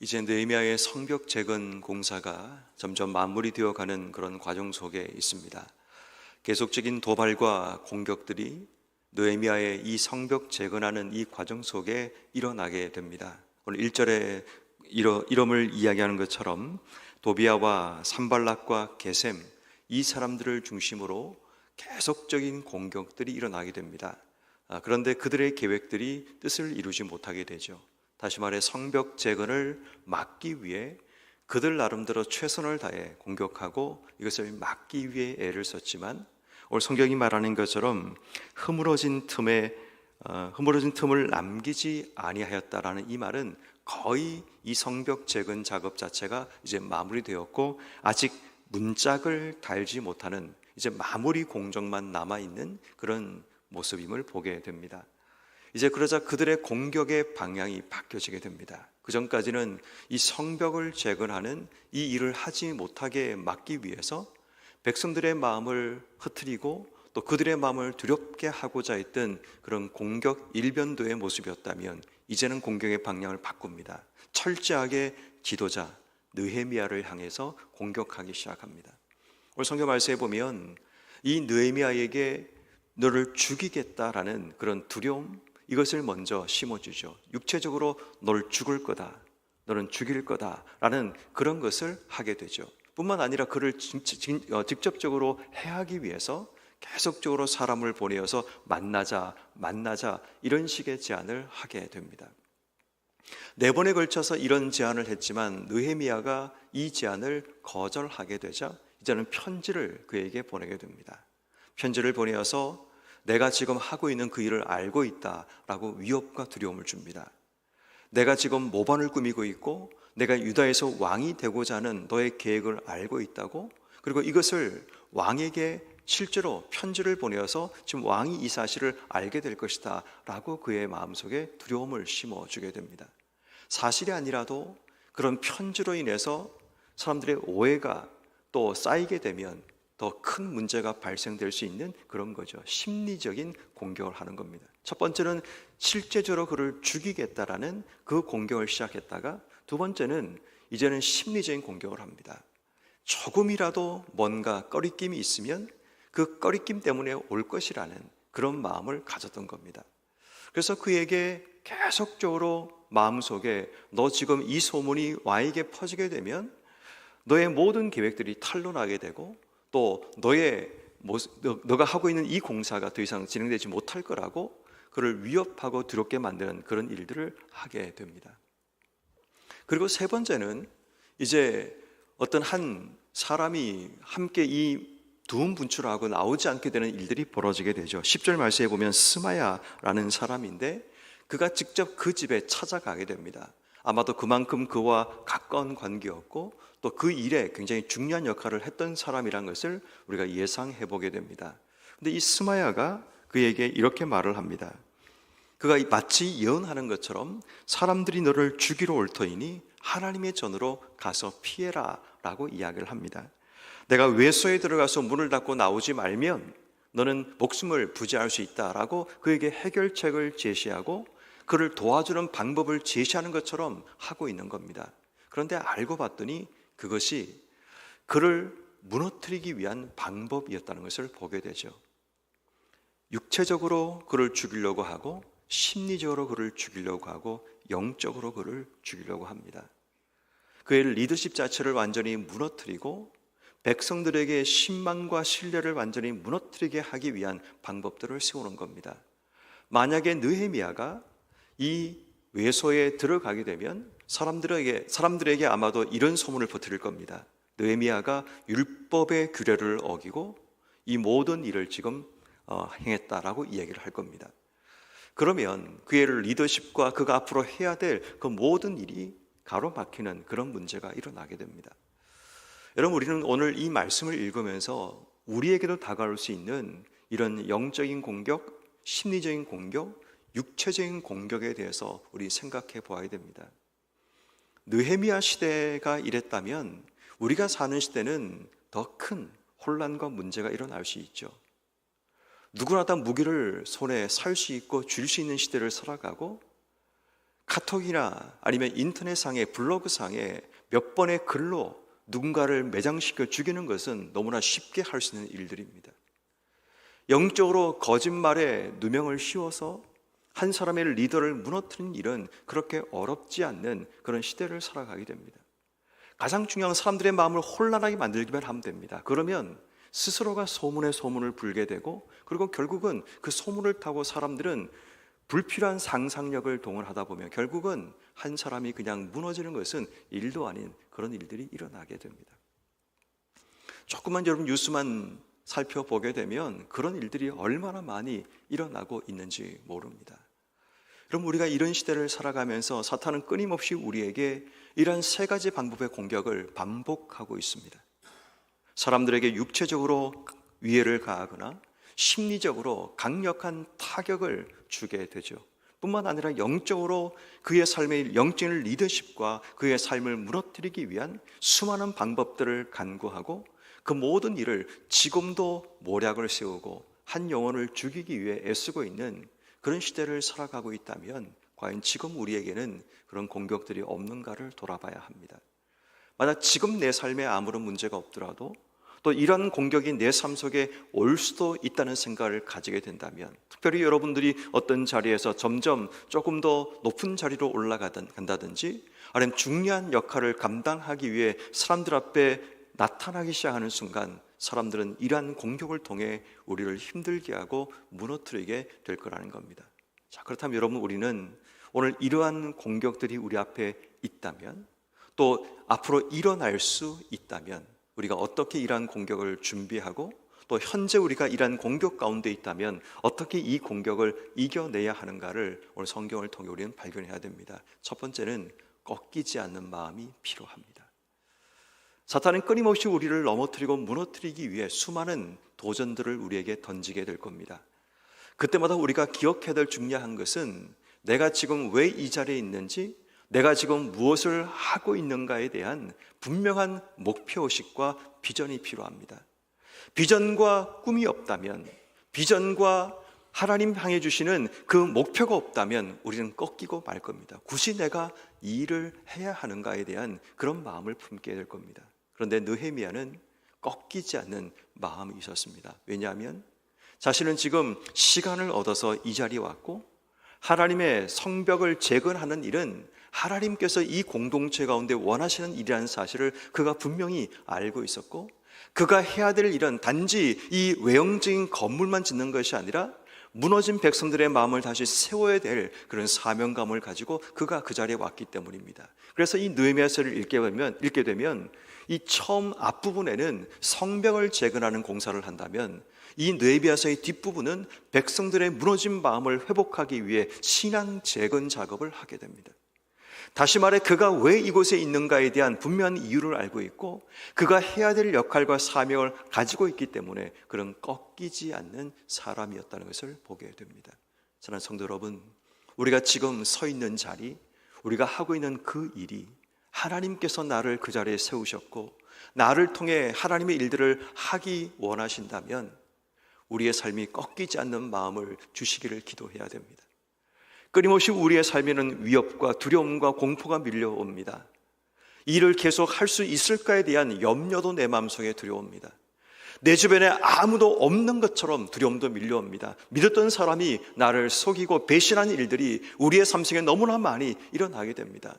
이제 느헤미야의 성벽 재건 공사가 점점 마무리되어 가는 그런 과정 속에 있습니다. 계속적인 도발과 공격들이 느헤미야의 이 성벽 재건하는 이 과정 속에 일어나게 됩니다. 오늘 1절에 이름을 이야기하는 것처럼 도비아와 산발락과 게셈, 이 사람들을 중심으로 계속적인 공격들이 일어나게 됩니다. 그런데 그들의 계획들이 뜻을 이루지 못하게 되죠. 다시 말해 성벽 재건을 막기 위해 그들 나름대로 최선을 다해 공격하고 이것을 막기 위해 애를 썼지만 오늘 성경이 말하는 것처럼 허물어진 틈을 남기지 아니하였다라는 이 말은 거의 이 성벽 재건 작업 자체가 이제 마무리되었고 아직 문짝을 달지 못하는 이제 마무리 공정만 남아있는 그런 모습임을 보게 됩니다. 이제 그러자 그들의 공격의 방향이 바뀌어지게 됩니다. 그 전까지는 이 성벽을 재건하는 이 일을 하지 못하게 막기 위해서 백성들의 마음을 흐트리고 또 그들의 마음을 두렵게 하고자 했던 그런 공격 일변도의 모습이었다면 이제는 공격의 방향을 바꿉니다. 철저하게 지도자 느헤미야를 향해서 공격하기 시작합니다. 오늘 성경 말씀에 보면 이 느헤미야에게 너를 죽이겠다라는 그런 두려움, 이것을 먼저 심어주죠. 육체적으로 널 죽을 거다, 너는 죽일 거다라는 그런 것을 하게 되죠. 뿐만 아니라 그를 직접적으로 해하기 위해서 계속적으로 사람을 보내어서 만나자 이런 식의 제안을 하게 됩니다. 4번에 걸쳐서 이런 제안을 했지만 느헤미야가 이 제안을 거절하게 되자 이제는 편지를 그에게 보내게 됩니다. 편지를 보내어서 내가 지금 하고 있는 그 일을 알고 있다라고 위협과 두려움을 줍니다. 내가 지금 모반을 꾸미고 있고 내가 유다에서 왕이 되고자 하는 너의 계획을 알고 있다고, 그리고 이것을 왕에게 실제로 편지를 보내어서 지금 왕이 이 사실을 알게 될 것이다 라고 그의 마음속에 두려움을 심어주게 됩니다. 사실이 아니라도 그런 편지로 인해서 사람들의 오해가 또 쌓이게 되면 더 큰 문제가 발생될 수 있는 그런 거죠. 심리적인 공격을 하는 겁니다. 첫 번째는 실제적으로 그를 죽이겠다라는 그 공격을 시작했다가 두 번째는 이제는 심리적인 공격을 합니다. 조금이라도 뭔가 꺼리낌이 있으면 그 꺼리낌 때문에 올 것이라는 그런 마음을 가졌던 겁니다. 그래서 그에게 계속적으로 마음속에 너 지금 이 소문이 왕에게 퍼지게 되면 너의 모든 계획들이 탄로나게 되고 또 너가 하고 있는 이 공사가 더 이상 진행되지 못할 거라고 그를 위협하고 두렵게 만드는 그런 일들을 하게 됩니다. 그리고 세 번째는 이제 어떤 한 사람이 함께 이 두음 분출하고 나오지 않게 되는 일들이 벌어지게 되죠. 10절 말씀에 보면 스마야라는 사람인데 그가 직접 그 집에 찾아가게 됩니다. 아마도 그만큼 그와 가까운 관계였고 또 그 일에 굉장히 중요한 역할을 했던 사람이란 것을 우리가 예상해 보게 됩니다. 근데 이 스마야가 그에게 이렇게 말을 합니다. 그가 마치 예언하는 것처럼 사람들이 너를 죽이러 올 터이니 하나님의 전으로 가서 피해라 라고 이야기를 합니다. 내가 외소에 들어가서 문을 닫고 나오지 말면 너는 목숨을 부지할 수 있다라고 그에게 해결책을 제시하고 그를 도와주는 방법을 제시하는 것처럼 하고 있는 겁니다. 그런데 알고 봤더니 그것이 그를 무너뜨리기 위한 방법이었다는 것을 보게 되죠. 육체적으로 그를 죽이려고 하고 심리적으로 그를 죽이려고 하고 영적으로 그를 죽이려고 합니다. 그의 리더십 자체를 완전히 무너뜨리고 백성들에게 신망과 신뢰를 완전히 무너뜨리게 하기 위한 방법들을 세우는 겁니다. 만약에 느헤미야가 이 외소에 들어가게 되면 사람들에게 아마도 이런 소문을 퍼뜨릴 겁니다. 느헤미야가 율법의 규례를 어기고 이 모든 일을 지금 행했다라고 이야기를 할 겁니다. 그러면 그의 리더십과 그가 앞으로 해야 될 그 모든 일이 가로막히는 그런 문제가 일어나게 됩니다. 여러분, 우리는 오늘 이 말씀을 읽으면서 우리에게도 다가올 수 있는 이런 영적인 공격, 심리적인 공격, 육체적인 공격에 대해서 우리 생각해 보아야 됩니다. 느헤미야 시대가 이랬다면 우리가 사는 시대는 더 큰 혼란과 문제가 일어날 수 있죠. 누구나 다 무기를 손에 살 수 있고 쥘 수 있는 시대를 살아가고 카톡이나 아니면 인터넷상에 블로그상에 몇 번의 글로 누군가를 매장시켜 죽이는 것은 너무나 쉽게 할 수 있는 일들입니다. 영적으로 거짓말에 누명을 씌워서 한 사람의 리더를 무너뜨리는 일은 그렇게 어렵지 않는 그런 시대를 살아가게 됩니다. 가장 중요한 사람들의 마음을 혼란하게 만들기만 하면 됩니다. 그러면 스스로가 소문에 소문을 불게 되고, 그리고 결국은 그 소문을 타고 사람들은 불필요한 상상력을 동원하다 보면 결국은 한 사람이 그냥 무너지는 것은 일도 아닌 그런 일들이 일어나게 됩니다. 조금만 여러분 뉴스만 살펴보게 되면 그런 일들이 얼마나 많이 일어나고 있는지 모릅니다. 그럼 우리가 이런 시대를 살아가면서 사탄은 끊임없이 우리에게 이러한 세 가지 방법의 공격을 반복하고 있습니다. 사람들에게 육체적으로 위해를 가하거나 심리적으로 강력한 타격을 주게 되죠. 뿐만 아니라 영적으로 그의 삶의 영적인 리더십과 그의 삶을 무너뜨리기 위한 수많은 방법들을 간구하고, 그 모든 일을 지금도 모략을 세우고 한 영혼을 죽이기 위해 애쓰고 있는 그런 시대를 살아가고 있다면 과연 지금 우리에게는 그런 공격들이 없는가를 돌아봐야 합니다. 만약 지금 내 삶에 아무런 문제가 없더라도 또 이런 공격이 내 삶 속에 올 수도 있다는 생각을 가지게 된다면, 특별히 여러분들이 어떤 자리에서 점점 조금 더 높은 자리로 올라간다든지 아니면 중요한 역할을 감당하기 위해 사람들 앞에 나타나기 시작하는 순간 사람들은 이러한 공격을 통해 우리를 힘들게 하고 무너뜨리게 될 거라는 겁니다. 자, 그렇다면 여러분, 우리는 오늘 이러한 공격들이 우리 앞에 있다면, 또 앞으로 일어날 수 있다면 우리가 어떻게 이러한 공격을 준비하고, 또 현재 우리가 이러한 공격 가운데 있다면 어떻게 이 공격을 이겨내야 하는가를 오늘 성경을 통해 우리는 발견해야 됩니다. 첫 번째는 꺾이지 않는 마음이 필요합니다. 사탄은 끊임없이 우리를 넘어뜨리고 무너뜨리기 위해 수많은 도전들을 우리에게 던지게 될 겁니다. 그때마다 우리가 기억해야 될 중요한 것은 내가 지금 왜 이 자리에 있는지, 내가 지금 무엇을 하고 있는가에 대한 분명한 목표의식과 비전이 필요합니다. 비전과 꿈이 없다면, 비전과 하나님 향해 주시는 그 목표가 없다면 우리는 꺾이고 말 겁니다. 굳이 내가 이 일을 해야 하는가에 대한 그런 마음을 품게 될 겁니다. 그런데 느헤미야는 꺾이지 않는 마음이 있었습니다. 왜냐하면 자신은 지금 시간을 얻어서 이 자리에 왔고, 하나님의 성벽을 재건하는 일은 하나님께서 이 공동체 가운데 원하시는 일이라는 사실을 그가 분명히 알고 있었고, 그가 해야 될 일은 단지 이 외형적인 건물만 짓는 것이 아니라 무너진 백성들의 마음을 다시 세워야 될 그런 사명감을 가지고 그가 그 자리에 왔기 때문입니다. 그래서 이 느헤미야서를 읽게 되면 이 처음 앞부분에는 성벽을 재건하는 공사를 한다면, 이 느헤미야서의 뒷부분은 백성들의 무너진 마음을 회복하기 위해 신앙 재건 작업을 하게 됩니다. 다시 말해 그가 왜 이곳에 있는가에 대한 분명한 이유를 알고 있고, 그가 해야 될 역할과 사명을 가지고 있기 때문에 그런 꺾이지 않는 사람이었다는 것을 보게 됩니다. 사랑하는 성도 여러분, 우리가 지금 서 있는 자리, 우리가 하고 있는 그 일이 하나님께서 나를 그 자리에 세우셨고 나를 통해 하나님의 일들을 하기 원하신다면 우리의 삶이 꺾이지 않는 마음을 주시기를 기도해야 됩니다. 끊임없이 우리의 삶에는 위협과 두려움과 공포가 밀려옵니다. 이 일을 계속 할 수 있을까에 대한 염려도 내 마음속에 들여옵니다. 내 주변에 아무도 없는 것처럼 두려움도 밀려옵니다. 믿었던 사람이 나를 속이고 배신하는 일들이 우리의 삶 속에 너무나 많이 일어나게 됩니다.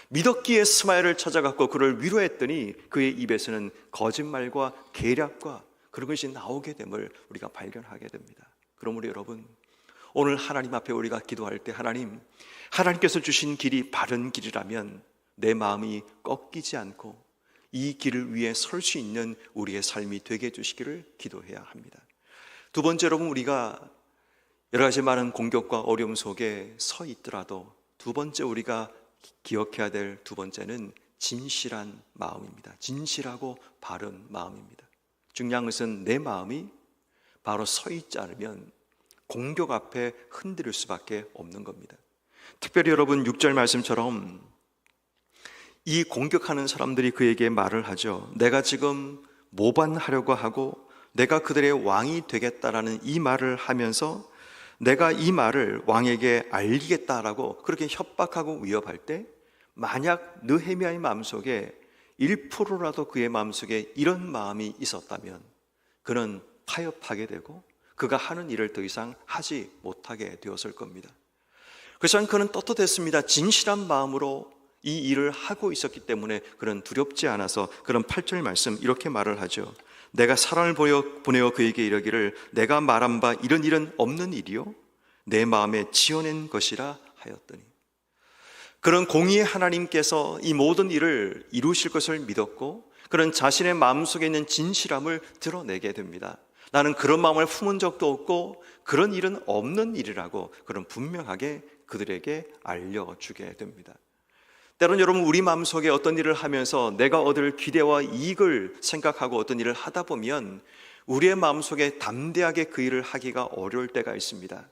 믿었기에 스마일을 찾아갔고 그를 위로했더니 그의 입에서는 거짓말과 계략과 그런 것이 나오게 됨을 우리가 발견하게 됩니다. 그러므로 여러분, 오늘 하나님 앞에 우리가 기도할 때 하나님께서 주신 길이 바른 길이라면 내 마음이 꺾이지 않고 이 길을 위해 설 수 있는 우리의 삶이 되게 해주시기를 기도해야 합니다. 두 번째, 여러분, 우리가 여러 가지 많은 공격과 어려움 속에 서 있더라도 두 번째 우리가 기억해야 될 두 번째는 진실한 마음입니다. 진실하고 바른 마음입니다. 중요한 것은 내 마음이 바로 서 있지 않으면 공격 앞에 흔들릴 수밖에 없는 겁니다. 특별히 여러분 6절 말씀처럼 이 공격하는 사람들이 그에게 말을 하죠. 내가 지금 모반하려고 하고 내가 그들의 왕이 되겠다라는 이 말을 하면서 내가 이 말을 왕에게 알리겠다라고 그렇게 협박하고 위협할 때 만약 느헤미야의 마음속에 1%라도 그의 마음속에 이런 마음이 있었다면 그는 타협하게 되고 그가 하는 일을 더 이상 하지 못하게 되었을 겁니다. 그래서 그는 떳떳했습니다. 진실한 마음으로 이 일을 하고 있었기 때문에 그는 두렵지 않아서 그런 8절 말씀 이렇게 말을 하죠. 내가 사람을 보내어 그에게 이르기를 내가 말한 바 이런 일은 없는 일이요 내 마음에 지어낸 것이라 하였더니, 그런 공의의 하나님께서 이 모든 일을 이루실 것을 믿었고 그런 자신의 마음속에 있는 진실함을 드러내게 됩니다. 나는 그런 마음을 품은 적도 없고 그런 일은 없는 일이라고 그런 분명하게 그들에게 알려주게 됩니다. 때론 여러분, 우리 마음속에 어떤 일을 하면서 내가 얻을 기대와 이익을 생각하고 어떤 일을 하다 보면 우리의 마음속에 담대하게 그 일을 하기가 어려울 때가 있습니다.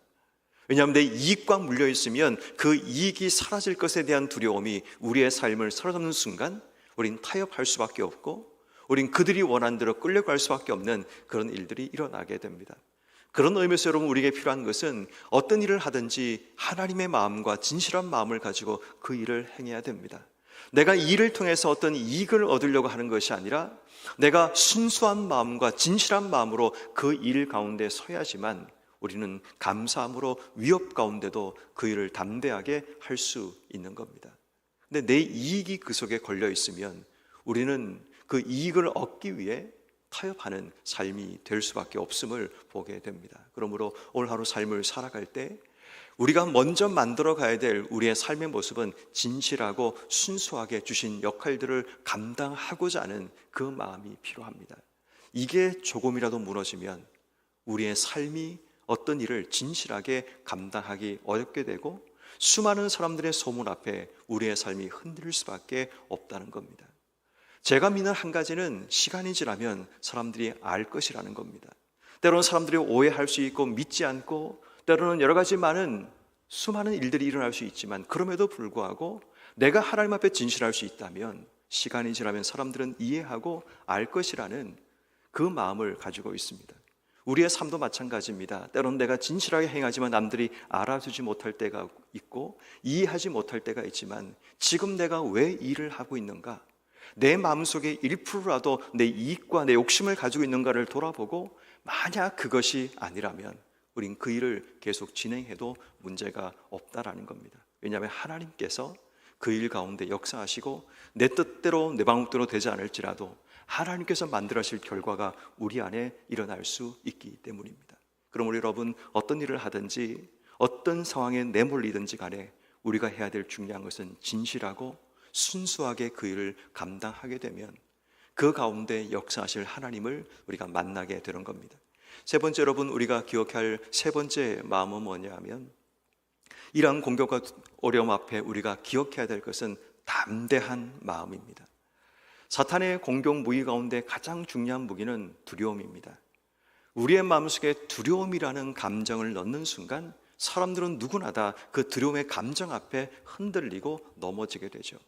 왜냐하면 내 이익과 물려 있으면 그 이익이 사라질 것에 대한 두려움이 우리의 삶을 사로잡는 순간 우린 타협할 수밖에 없고 우린 그들이 원하는 대로 끌려갈 수밖에 없는 그런 일들이 일어나게 됩니다. 그런 의미에서 여러분, 우리에게 필요한 것은 어떤 일을 하든지 하나님의 마음과 진실한 마음을 가지고 그 일을 행해야 됩니다. 내가 이 일을 통해서 어떤 이익을 얻으려고 하는 것이 아니라 내가 순수한 마음과 진실한 마음으로 그 일 가운데 서야지만 우리는 감사함으로 위협 가운데도 그 일을 담대하게 할 수 있는 겁니다. 근데 내 이익이 그 속에 걸려 있으면 우리는 그 이익을 얻기 위해 타협하는 삶이 될 수밖에 없음을 보게 됩니다. 그러므로 오늘 하루 삶을 살아갈 때 우리가 먼저 만들어 가야 될 우리의 삶의 모습은 진실하고 순수하게 주신 역할들을 감당하고자 하는 그 마음이 필요합니다. 이게 조금이라도 무너지면 우리의 삶이 어떤 일을 진실하게 감당하기 어렵게 되고 수많은 사람들의 소문 앞에 우리의 삶이 흔들릴 수밖에 없다는 겁니다. 제가 믿는 한 가지는 시간이 지나면 사람들이 알 것이라는 겁니다. 때로는 사람들이 오해할 수 있고 믿지 않고 때로는 여러 가지 수많은 일들이 일어날 수 있지만 그럼에도 불구하고 내가 하나님 앞에 진실할 수 있다면 시간이 지나면 사람들은 이해하고 알 것이라는 그 마음을 가지고 있습니다. 우리의 삶도 마찬가지입니다. 때로는 내가 진실하게 행하지만 남들이 알아주지 못할 때가 있고 이해하지 못할 때가 있지만 지금 내가 왜 이 일을 하고 있는가? 내 마음속에 1%라도 내 이익과 내 욕심을 가지고 있는가를 돌아보고 만약 그것이 아니라면 우린 그 일을 계속 진행해도 문제가 없다라는 겁니다. 왜냐하면 하나님께서 그 일 가운데 역사하시고 내 뜻대로 내 방법대로 되지 않을지라도 하나님께서 만들어질 결과가 우리 안에 일어날 수 있기 때문입니다. 그럼 우리 여러분, 어떤 일을 하든지 어떤 상황에 내몰리든지 간에 우리가 해야 될 중요한 것은 진실하고 순수하게 그 일을 감당하게 되면 그 가운데 역사하실 하나님을 우리가 만나게 되는 겁니다. 세 번째, 여러분, 우리가 기억할 세 번째 마음은 뭐냐 하면 이러한 공격과 어려움 앞에 우리가 기억해야 될 것은 담대한 마음입니다. 사탄의 공격 무기 가운데 가장 중요한 무기는 두려움입니다. 우리의 마음속에 두려움이라는 감정을 넣는 순간 사람들은 누구나 다 그 두려움의 감정 앞에 흔들리고 넘어지게 되죠.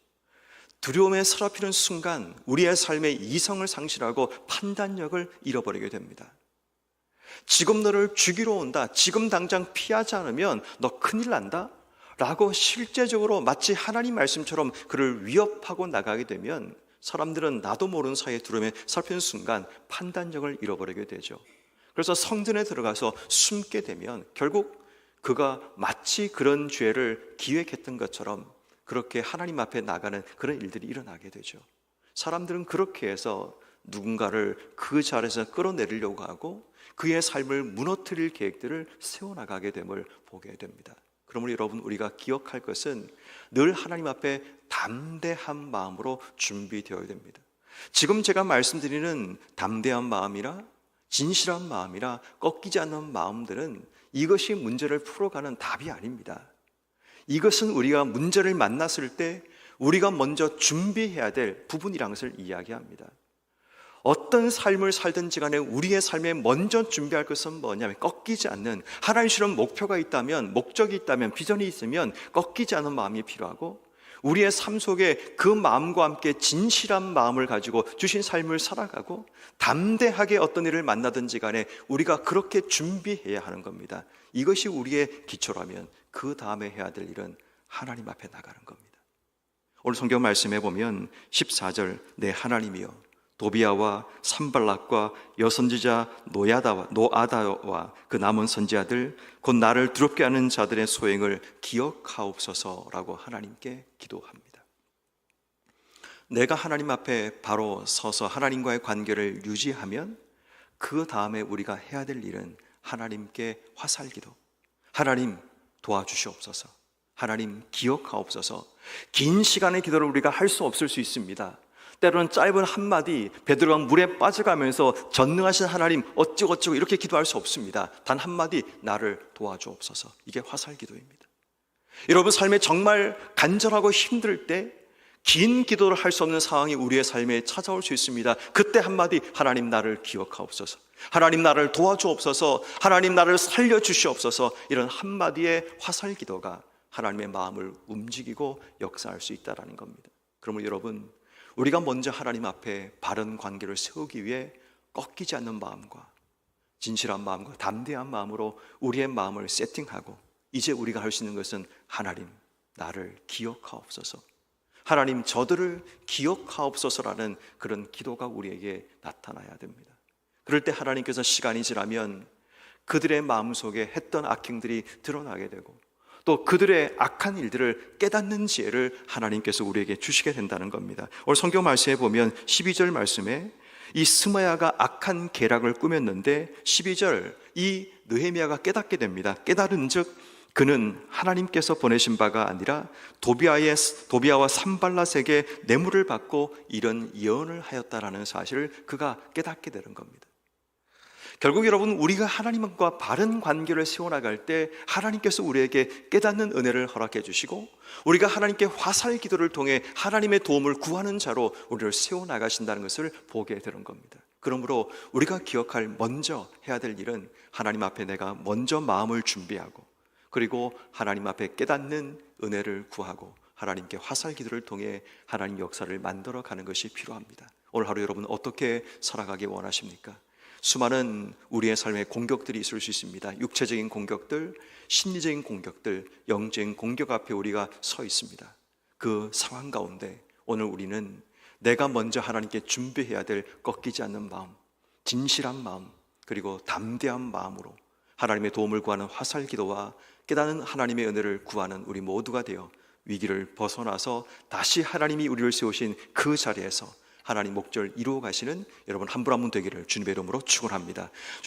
두려움에 사로잡히는 순간 우리의 삶의 이성을 상실하고 판단력을 잃어버리게 됩니다. 지금 너를 죽이러 온다, 지금 당장 피하지 않으면 너 큰일 난다 라고 실제적으로 마치 하나님 말씀처럼 그를 위협하고 나가게 되면 사람들은 나도 모르는 사이에 두려움에 사로잡히는 순간 판단력을 잃어버리게 되죠. 그래서 성전에 들어가서 숨게 되면 결국 그가 마치 그런 죄를 기획했던 것처럼 그렇게 하나님 앞에 나가는 그런 일들이 일어나게 되죠. 사람들은 그렇게 해서 누군가를 그 자리에서 끌어내리려고 하고 그의 삶을 무너뜨릴 계획들을 세워나가게 됨을 보게 됩니다. 그러므로 여러분, 우리가 기억할 것은 늘 하나님 앞에 담대한 마음으로 준비되어야 됩니다. 지금 제가 말씀드리는 담대한 마음이라 진실한 마음이라 꺾이지 않는 마음들은 이것이 문제를 풀어가는 답이 아닙니다. 이것은 우리가 문제를 만났을 때 우리가 먼저 준비해야 될 부분이라는 것을 이야기합니다. 어떤 삶을 살든지 간에 우리의 삶에 먼저 준비할 것은 뭐냐면 꺾이지 않는, 하나님 주시는 목표가 있다면, 목적이 있다면, 비전이 있으면 꺾이지 않는 마음이 필요하고 우리의 삶 속에 그 마음과 함께 진실한 마음을 가지고 주신 삶을 살아가고 담대하게 어떤 일을 만나든지 간에 우리가 그렇게 준비해야 하는 겁니다. 이것이 우리의 기초라면 그 다음에 해야 될 일은 하나님 앞에 나가는 겁니다. 오늘 성경 말씀해 보면 14절 내 하나님이여 도비아와 산발락과 여선지자 노아다와 그 남은 선지자들 곧 나를 두렵게 하는 자들의 소행을 기억하옵소서라고 하나님께 기도합니다. 내가 하나님 앞에 바로 서서 하나님과의 관계를 유지하면 그 다음에 우리가 해야 될 일은 하나님께 화살기도, 하나님 도와주시옵소서, 하나님 기억하옵소서. 긴 시간의 기도를 우리가 할 수 없을 수 있습니다. 때로는 짧은 한마디, 베드로가 물에 빠져가면서 전능하신 하나님 어쩌고저쩌고 이렇게 기도할 수 없습니다. 단 한마디 나를 도와주옵소서. 이게 화살기도입니다. 여러분 삶에 정말 간절하고 힘들 때 긴 기도를 할 수 없는 상황이 우리의 삶에 찾아올 수 있습니다. 그때 한마디 하나님 나를 기억하옵소서, 하나님 나를 도와주옵소서, 하나님 나를 살려주시옵소서. 이런 한마디의 화살기도가 하나님의 마음을 움직이고 역사할 수 있다는 겁니다. 그러면 여러분 우리가 먼저 하나님 앞에 바른 관계를 세우기 위해 꺾이지 않는 마음과 진실한 마음과 담대한 마음으로 우리의 마음을 세팅하고 이제 우리가 할 수 있는 것은 하나님 나를 기억하옵소서, 하나님 저들을 기억하옵소서라는 그런 기도가 우리에게 나타나야 됩니다. 그럴 때 하나님께서 시간이 지나면 그들의 마음속에 했던 악행들이 드러나게 되고 또 그들의 악한 일들을 깨닫는 지혜를 하나님께서 우리에게 주시게 된다는 겁니다. 오늘 성경 말씀에 보면 12절 말씀에 이 스마야가 악한 계략을 꾸몄는데 12절 이 느헤미야가 깨닫게 됩니다. 깨달은 즉 그는 하나님께서 보내신 바가 아니라 도비아와 산발랏에게 뇌물을 받고 이런 예언을 하였다라는 사실을 그가 깨닫게 되는 겁니다. 결국 여러분 우리가 하나님과 바른 관계를 세워나갈 때 하나님께서 우리에게 깨닫는 은혜를 허락해 주시고 우리가 하나님께 화살 기도를 통해 하나님의 도움을 구하는 자로 우리를 세워나가신다는 것을 보게 되는 겁니다. 그러므로 우리가 기억할 먼저 해야 될 일은 하나님 앞에 내가 먼저 마음을 준비하고 그리고 하나님 앞에 깨닫는 은혜를 구하고 하나님께 화살 기도를 통해 하나님 역사를 만들어가는 것이 필요합니다. 오늘 하루 여러분 어떻게 살아가기 원하십니까? 수많은 우리의 삶에 공격들이 있을 수 있습니다. 육체적인 공격들, 심리적인 공격들, 영적인 공격 앞에 우리가 서 있습니다. 그 상황 가운데 오늘 우리는 내가 먼저 하나님께 준비해야 될 꺾이지 않는 마음, 진실한 마음, 그리고 담대한 마음으로 하나님의 도움을 구하는 화살기도와 깨닫는 하나님의 은혜를 구하는 우리 모두가 되어 위기를 벗어나서 다시 하나님이 우리를 세우신 그 자리에서 하나님 목적을 이루어 가시는 여러분 한 분 한 분 되기를 주님의 이름으로 축원합니다.